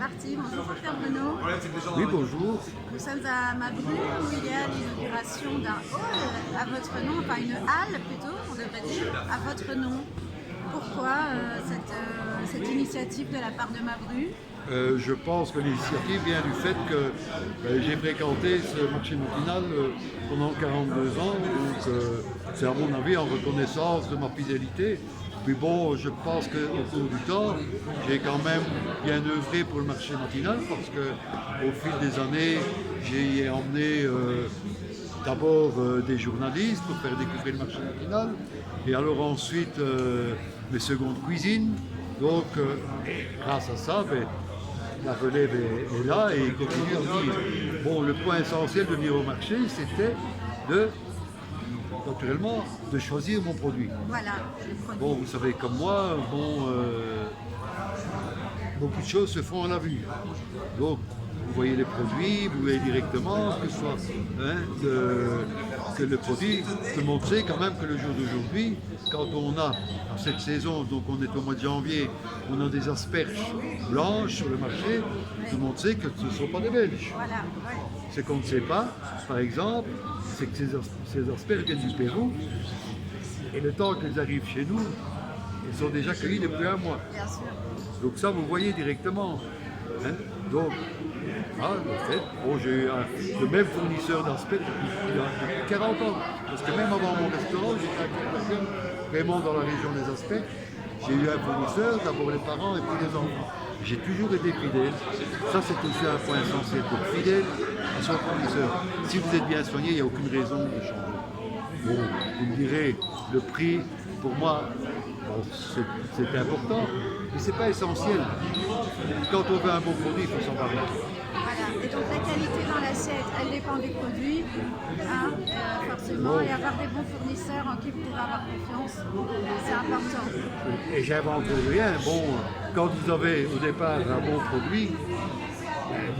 parti. Bonjour Jean-Pierre Bruno. Oui, bonjour. Nous sommes à Mabru où il y a l'inauguration d'un hall à votre nom, enfin une halle plutôt, on devrait dire, à votre nom. Pourquoi cette initiative de la part de Mabru? Je pense que l'initiative vient du fait que j'ai fréquenté ce marché matinal pendant 42 ans, donc c'est à mon avis en reconnaissance de ma fidélité. Puis bon, je pense qu'au cours du temps, j'ai quand même bien œuvré pour le marché matinal parce qu'au fil des années, j'ai emmené d'abord des journalistes pour faire découvrir le marché matinal, et alors ensuite mes secondes cuisines. Donc, grâce à ça, la relève est là et il continue à venir. Bon, le point essentiel de venir au marché, c'était naturellement, de choisir mon produit. Voilà, le produit. Bon, vous savez comme moi, beaucoup de choses se font à la vue. Donc, vous voyez les produits, vous voyez directement que ce soit que le produit. Tout le monde sait quand même que le jour d'aujourd'hui, quand on a en cette saison, donc on est au mois de janvier, on a des asperges blanches sur le marché, tout le monde sait que ce ne sont pas des Belges. Voilà, ouais. Ce qu'on ne sait pas, par exemple, c'est que ces asperges viennent du Pérou, et le temps qu'elles arrivent chez nous, elles sont déjà cueillies depuis un mois. Bien sûr. Donc ça, vous voyez directement. Hein. Donc, le fait, bon, j'ai eu le même fournisseur d'asperges depuis 40 ans. Parce que même avant mon restaurant, j'étais à vraiment dans la région des asperges. J'ai eu un fournisseur, d'abord les parents et puis les enfants. J'ai toujours été fidèle. Ça, c'est aussi un point essentiel. Donc, fidèle à son fournisseur. Si vous êtes bien soigné, il n'y a aucune raison de changer. Bon, vous me direz, le prix, pour moi, bon, c'est important, mais ce n'est pas essentiel. Quand on veut un bon produit, il faut s'en parler. Voilà, et donc la qualité dans l'assiette, elle dépend du produit, hein, forcément, et avoir des bons fournisseurs en qui vous pouvez avoir confiance, c'est important. Et j'invente rien. Bon, quand vous avez au départ un bon produit,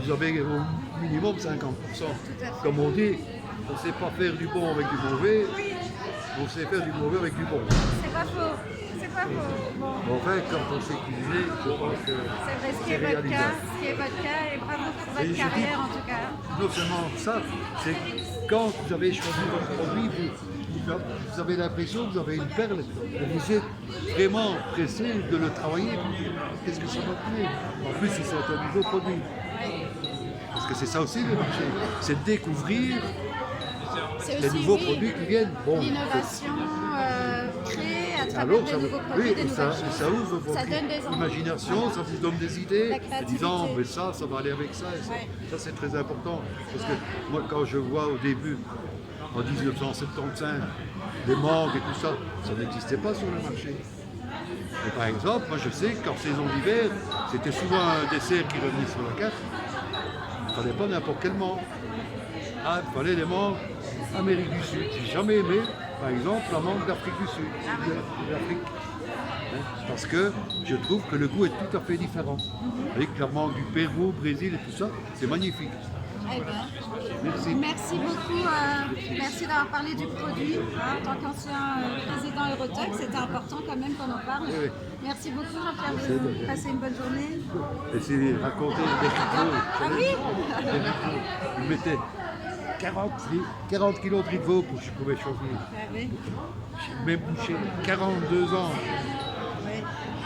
vous avez au minimum 50%. Comme on dit, on ne sait pas faire du bon avec du mauvais, on sait faire du mauvais avec du bon. C'est pas faux, c'est pas faux. Bon. Enfin, quand on sait cuisiner, je pense que C'est vrai, ce qui est votre réalisable. cas, et bravo pour votre carrière en tout cas. Non seulement ça, c'est quand vous avez choisi votre produit, vous avez l'impression que vous avez une perle, et vous êtes vraiment pressé de le travailler. Qu'est-ce que ça va plaire? En plus, si c'est un nouveau produit. Parce que c'est ça aussi le marché, c'est de découvrir C'est les aussi, nouveaux oui, produits qui viennent. Bon, l'innovation créée à travers alors, des nouveaux produits, oui, des et nouvelles ça choses. ouvre votre Ça donne des envies. imagination, ça vous donne des idées, La en créativité. disant mais ça va aller avec ça. Et ça, Ouais. ça c'est très important. Parce que moi, quand je vois au début, en 1975, des mangues et tout ça, ça n'existait pas sur le marché. Et par exemple, moi je sais qu'en saison d'hiver, c'était souvent un dessert qui revenait sur la carte. Il ne fallait pas n'importe quelle mangue. Ah, il fallait des mangues Amérique du Sud. J'ai jamais aimé, par exemple, la mangue d'Afrique du Sud, d'Afrique. Parce que je trouve que le goût est tout à fait différent. Avec la mangue du Pérou, Brésil et tout ça, c'est magnifique. Eh ben, Merci. merci beaucoup, merci d'avoir parlé du produit. En tant qu'ancien président Eurotech, c'était important quand même qu'on en parle. Oui. Merci beaucoup Jean-Pierre Bruno. Passez une bonne journée. Essayez de raconter des rigots. Ah oui? Vous mettez 40 kilos de rigots pour que je pouvais choisir. Ah oui. J'ai même bouché 42 ans. Oui,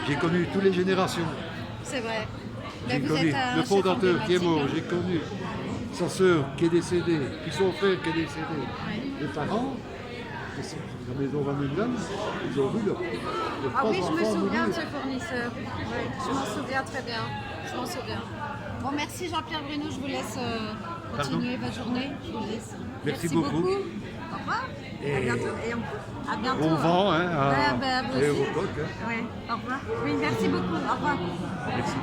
J'ai connu toutes les générations. c'est vrai. J'ai Mais vous connu êtes un le chef fondateur qui est mort, emblématique, j'ai connu sa sœur qui est décédée, puis son frère qui est décédé. Oui. Les parents, la maison Van England, ils ont vu leur Ah oui, trois je me enfants souviens de mourir. ce fournisseur. Oui, je m'en souviens très bien. Je m'en souviens. Bon, merci Jean-Pierre Bruno. Je vous laisse continuer votre journée. Je vous laisse. Merci beaucoup. Au revoir. Et à bientôt. À bientôt. Bon vent hein, Ouais, ben, vous à aussi. Eurotech, hein. Ouais, au revoir. Oui, merci beaucoup. Au revoir. Merci.